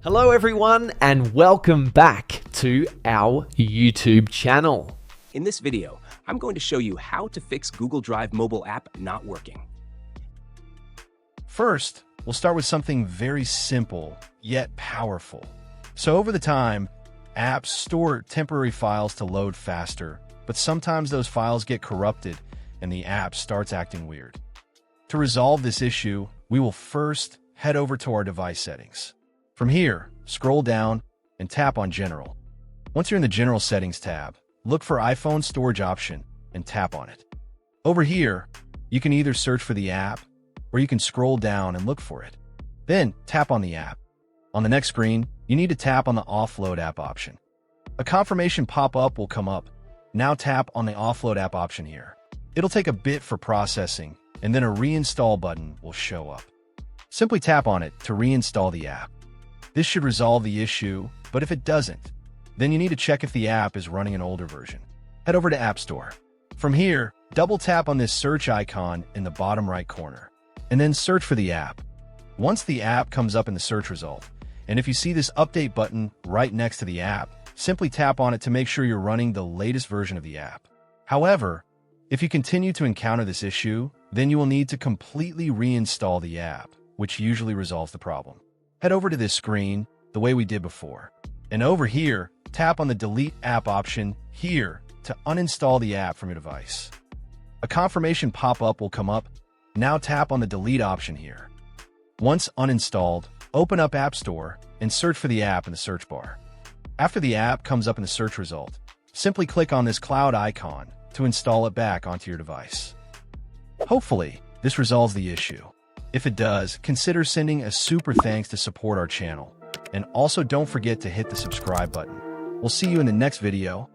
Hello everyone and welcome back to our YouTube channel. In this video, I'm going to show you how to fix Google Drive mobile app not working. First, we'll start with something very simple, yet powerful. So over the time, apps store temporary files to load faster, but sometimes those files get corrupted and the app starts acting weird. To resolve this issue, we will first head over to our device settings. From here, scroll down and tap on General. Once you're in the General Settings tab, look for iPhone Storage option and tap on it. Over here, you can either search for the app or you can scroll down and look for it. Then tap on the app. On the next screen, you need to tap on the Offload app option. A confirmation pop-up will come up. Now tap on the Offload app option here. It'll take a bit for processing, and then a reinstall button will show up. Simply tap on it to reinstall the app. This should resolve the issue, but if it doesn't, then you need to check if the app is running an older version. Head over to App Store. From here, double tap on this search icon in the bottom right corner, and then search for the app. Once the app comes up in the search result, and if you see this update button right next to the app, simply tap on it to make sure you're running the latest version of the app. However, if you continue to encounter this issue, then you will need to completely reinstall the app, which usually resolves the problem. Head over to this screen the way we did before. And over here, tap on the Delete App option here to uninstall the app from your device. A confirmation pop-up will come up. Now tap on the Delete option here. Once uninstalled, open up App Store and search for the app in the search bar. After the app comes up in the search result, simply click on this cloud icon to install it back onto your device. Hopefully, this resolves the issue. If it does, consider sending a super thanks to support our channel. And also don't forget to hit the subscribe button. We'll see you in the next video.